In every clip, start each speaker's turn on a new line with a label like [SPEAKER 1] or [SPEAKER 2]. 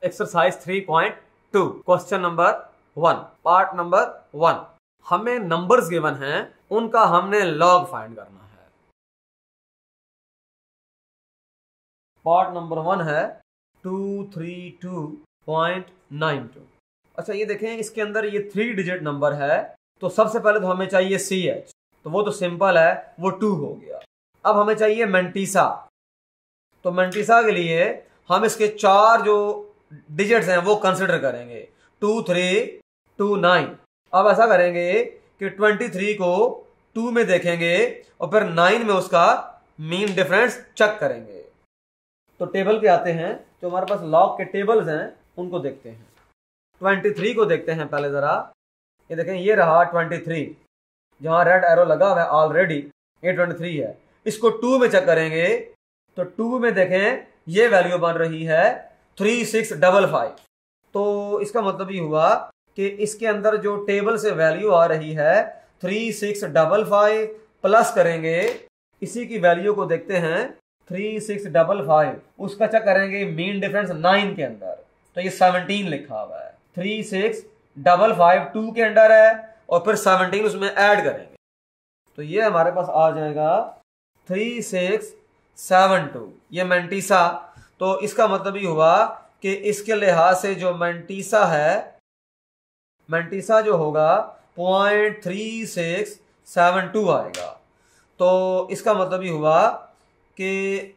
[SPEAKER 1] Exercise 3.2 question number 1 part number 1। हमें numbers given हैं, उनका हमने लॉग फाइंड करना है। पार्ट नंबर 1 है 232.92। अच्छा ये देखें, इसके अंदर ये 3 डिजिट नंबर है, तो सबसे पहले तो हमें चाहिए CH, तो वो तो सिंपल है, वो 2 हो गया। अब हमें चाहिए मेंटीसा, तो मेंटीसा के लिए हम इसके 4 जो डिजिट्स हैं वो कंसिडर करेंगे, 2 3 2 9। अब ऐसा करेंगे कि 23 को 2 में देखेंगे और फिर 9 में उसका मीन डिफरेंस चेक करेंगे। तो टेबल पे आते हैं, जो हमारे पास लॉग के टेबल्स हैं उनको देखते हैं। 23 को देखते हैं पहले जरा। ये देखें, ये रहा 23, जहां रेड एरो लगा हुआ है ऑलरेडी, ये 23 है। इसको 2 में चेक करेंगे तो 2 में देखें ये वैल्यू बन रही है 3655। तो इसका मतलब ये हुआ कि इसके अंदर जो टेबल से वैल्यू आ रही है 3655 प्लस करेंगे इसी की वैल्यू को देखते हैं 3655, उसका चेक करेंगे मीन डिफरेंस 9 के अंदर, तो ये 17 लिखा हुआ है। 3655 2 के अंदर है और फिर 17 उसमें ऐड करेंगे, तो ये हमारे पास आ जाएगा 3672। ये मेंटीसा, तो इसका मतलब ये हुआ कि इसके लिहाज से जो मेंटीसा है, मेंटीसा जो होगा 0.3672 आएगा। तो इसका मतलब ये हुआ कि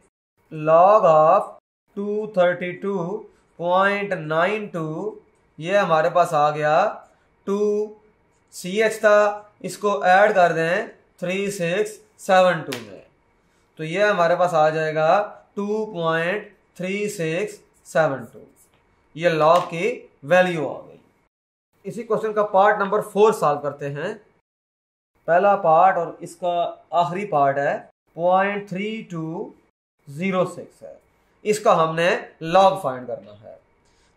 [SPEAKER 1] लॉग ऑफ 232.92 ये हमारे पास आ गया 2CH था, इसको ऐड कर दें 3672 में, तो ये हमारे पास आ जाएगा 2.3672। ये लॉग की वैल्यू आ गई। इसी क्वेश्चन का पार्ट नंबर 4 सॉल्व करते हैं। पहला पार्ट और इसका आखिरी पार्ट है 0.3206 है, इसका हमने लॉग फाइंड करना है।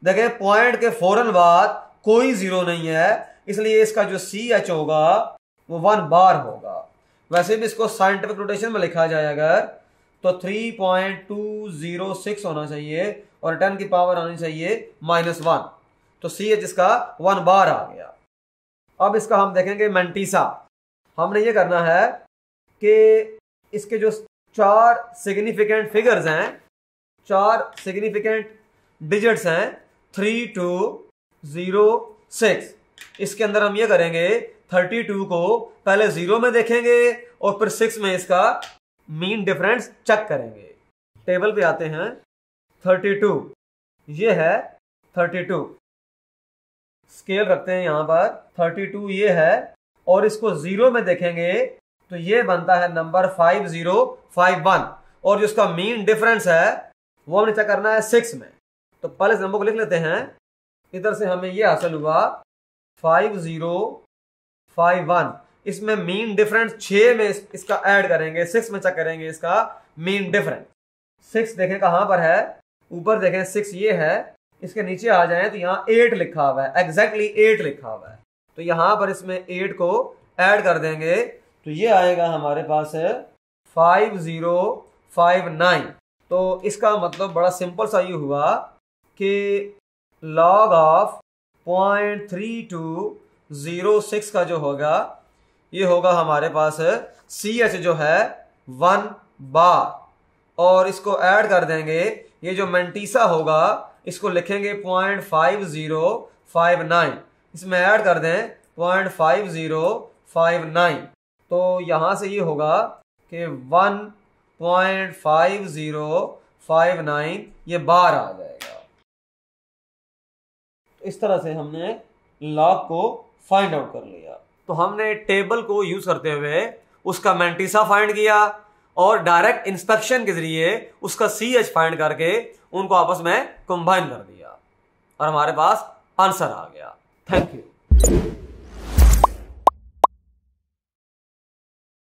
[SPEAKER 1] देखिए पॉइंट के फौरन बाद कोई जीरो नहीं है, इसलिए इसका जो CH होगा वो 1 बार होगा। वैसे भी इसको साइंटिफिक नोटेशन में लिखा जाएगा तो 3.206 होना चाहिए और 10 की पावर आनी चाहिए -1, तो CH इसका 1 बार आ गया। अब इसका हम देखेंगे मेंटीसा। हमने ये करना है कि इसके जो 4 सिग्निफिकेंट फिगर्स हैं, 4 सिग्निफिकेंट डिजिट्स हैं 3206, इसके अंदर हम ये करेंगे 32 को पहले 0 में देखेंगे और फिर 6 में इसका मीन डिफरेंस चेक करेंगे। टेबल पे आते हैं, 32 ये है 32, स्केल रखते हैं यहां पर, 32 ये है और इसको 0 में देखेंगे तो ये बनता है नंबर 5051 और जो इसका मीन डिफरेंस है वो हमने चेक करना है 6 में। तो पहले इस नंबर को लिख लेते हैं, इधर से हमें ये हासिल हुआ 5051, इसमें मीन डिफरेंस 6 में इसका ऐड करेंगे, 6 में चेक करेंगे इसका मीन डिफरेंस। 6 देखें कहां पर है, ऊपर देखें 6 ये है, इसके नीचे आ जाएं तो यहाँ 8 लिखा हुआ है, एग्जैक्टली 8 लिखा हुआ है, तो यहां पर इसमें 8 को ऐड कर देंगे तो ये आएगा हमारे पास है 5059। तो इसका मतलब बड़ा सिंपल सा ये हुआ कि लॉग ऑफ 0.3206 का जो होगा ये होगा हमारे पास CH जो है 1 बार और इसको ऐड कर देंगे, ये जो मेंटीसा होगा इसको लिखेंगे 0.5059, इसमें ऐड कर दें 0.5059, तो यहां से ये होगा कि 1.5059 ये बार आ जाएगा। इस तरह से हमने लॉग को फाइंड आउट कर लिया। तो हमने टेबल को यूज करते हुए उसका मेंटीसा फाइंड किया और डायरेक्ट इंस्पेक्शन के जरिए उसका CH फाइंड करके उनको आपस में कंबाइन कर दिया और हमारे पास आंसर आ गया। Thank you.